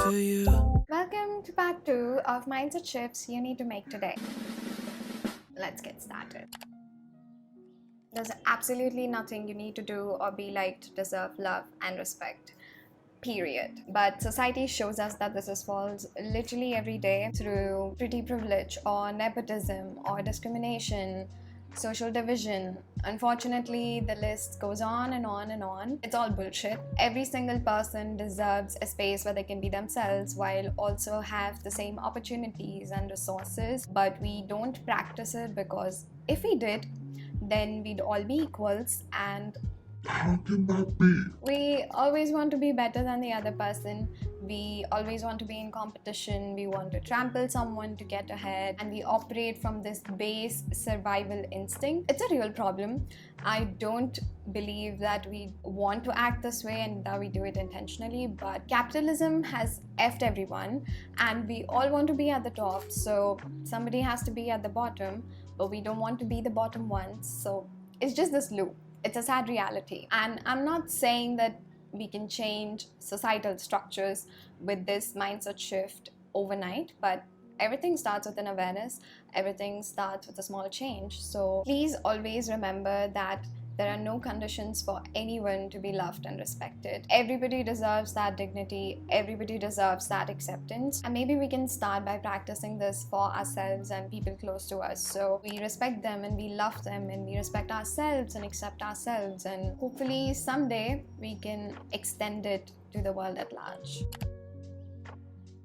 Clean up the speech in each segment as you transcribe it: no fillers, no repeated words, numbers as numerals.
for you. Welcome to part 2 of mindset shifts you need to make today. Let's get started. There's absolutely nothing you need to do or be like to deserve love and respect. Period. But society shows us that this is false literally every day through pretty privilege or nepotism or discrimination, social division. Unfortunately, the list goes on and on and on. It's all bullshit. Every single person deserves a space where they can be themselves while also have the same opportunities and resources, but we don't practice it because if we did, then we'd all be equals. And how can that be? we always want to be better than the other person. We always want to be in competition. We want to trample someone to get ahead, and we operate from this base survival instinct. It's a real problem. I don't believe that we want to act this way and that we do it intentionally, but capitalism has effed everyone and we all want to be at the top, so somebody has to be at the bottom, but we don't want to be the bottom ones. So it's just this loop. It's a sad reality. And I'm not saying that we can change societal structures with this mindset shift overnight, but everything starts with an awareness. Everything starts with a small change. So please always remember that there are no conditions for anyone to be loved and respected. Everybody deserves that dignity. Everybody deserves that acceptance. And maybe we can start by practicing this for ourselves and people close to us. So we respect them and we love them and we respect ourselves and accept ourselves. And hopefully someday we can extend it to the world at large.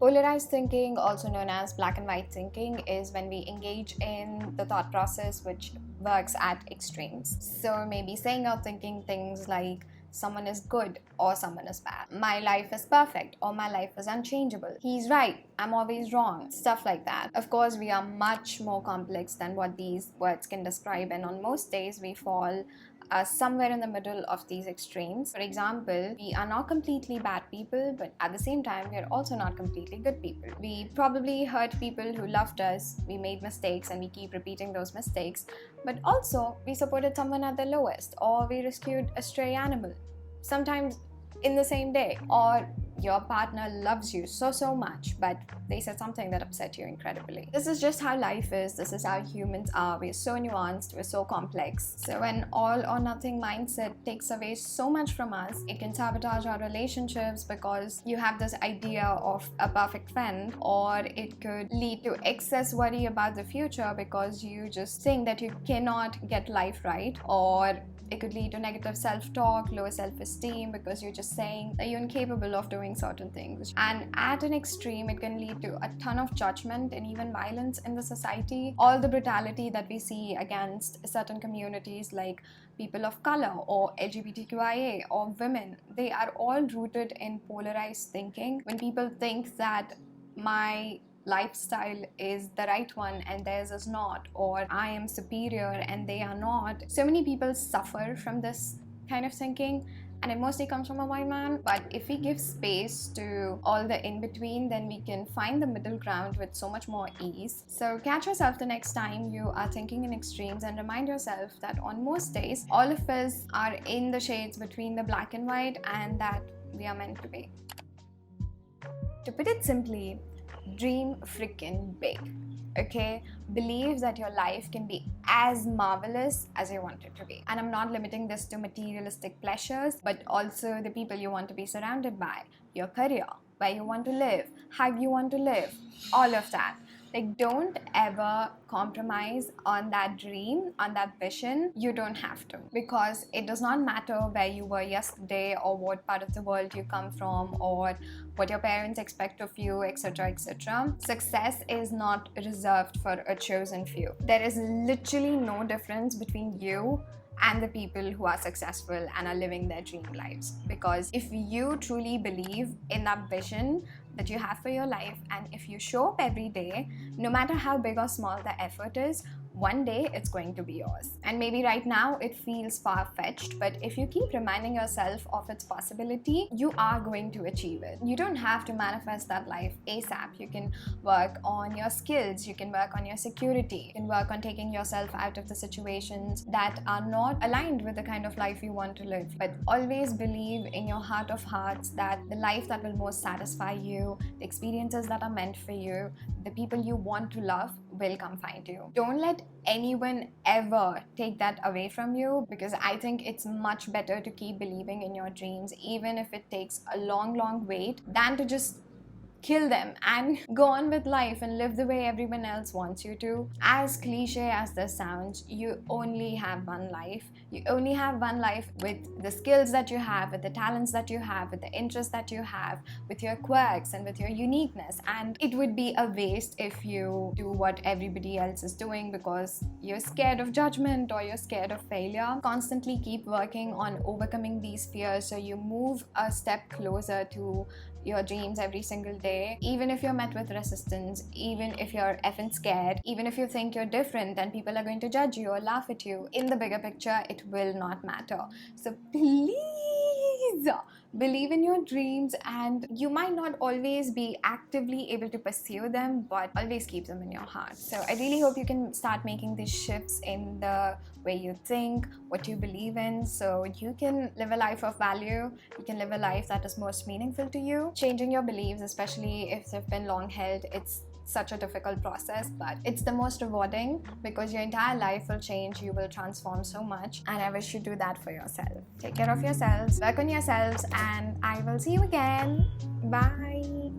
Polarized thinking, also known as black and white thinking, is when we engage in the thought process which works at extremes. So maybe saying or thinking things like someone is good or someone is bad, my life is perfect or my life is unchangeable, he's right, I'm always wrong, stuff like that. Of course, we are much more complex than what these words can describe, and on most days we fall somewhere in the middle of these extremes. For example, we are not completely bad people, but at the same time, we are also not completely good people. We probably hurt people who loved us, we made mistakes and we keep repeating those mistakes, but also we supported someone at their lowest, or we rescued a stray animal, sometimes in the same day, or your partner loves you so much, but they said something that upset you incredibly. This is just how life is. This is how humans are. We're so nuanced, we're so complex. So when all or nothing mindset takes away so much from us, it can sabotage our relationships because you have this idea of a perfect friend, or it could lead to excess worry about the future because you just think that you cannot get life right, or it could lead to negative self-talk, lower self-esteem, because you're just saying that you're incapable of doing certain things. And at an extreme, it can lead to a ton of judgment and even violence in the society. All the brutality that we see against certain communities like people of color or LGBTQIA or women, they are all rooted in polarized thinking. When people think that my lifestyle is the right one and theirs is not, or I am superior and they are not. So many people suffer from this kind of thinking, and it mostly comes from a white man. But if we give space to all the in-between, then we can find the middle ground with so much more ease. So catch yourself the next time you are thinking in extremes and remind yourself that on most days, all of us are in the shades between the black and white, and that we are meant to be. To put it simply, dream freaking big, okay? Believe that your life can be as marvelous as you want it to be. And I'm not limiting this to materialistic pleasures, but also the people you want to be surrounded by, your career, where you want to live, how you want to live, all of that. Like, don't ever compromise on that dream, on that vision. You don't have to, because it does not matter where you were yesterday or what part of the world you come from or what your parents expect of you, etc., etc. Success is not reserved for a chosen few. There is literally no difference between you and the people who are successful and are living their dream lives. Because if you truly believe in that vision that you have for your life, and if you show up every day, no matter how big or small the effort is, one day it's going to be yours. And maybe right now it feels far-fetched, but if you keep reminding yourself of its possibility, you are going to achieve it. You don't have to manifest that life ASAP. You can work on your skills, you can work on your security, you can work on taking yourself out of the situations that are not aligned with the kind of life you want to live. But always believe in your heart of hearts that the life that will most satisfy you, the experiences that are meant for you, the people you want to love will come find you. Don't let anyone ever take that away from you, because I think it's much better to keep believing in your dreams, even if it takes a long wait, than to just kill them and go on with life and live the way everyone else wants you to. As cliche as this sounds, you only have one life. You only have one life with the skills that you have, with the talents that you have, with the interests that you have, with your quirks and with your uniqueness. And it would be a waste if you do what everybody else is doing because you're scared of judgment or you're scared of failure. Constantly keep working on overcoming these fears so you move a step closer to your dreams every single day. Even if you're met with resistance, even if you're effing scared, even if you think you're different and people are going to judge you or laugh at you, in the bigger picture it will not matter. So please believe in your dreams, and you might not always be actively able to pursue them, but always keep them in your heart. So I really hope you can start making these shifts in the way you think, what you believe in, so you can live a life of value, you can live a life that is most meaningful to you. Changing your beliefs, especially if they've been long held, it's such a difficult process, but it's the most rewarding because your entire life will change, you will transform so much, and I wish you do that for yourself. Take care of yourselves, work on yourselves, and I will see you again. Bye.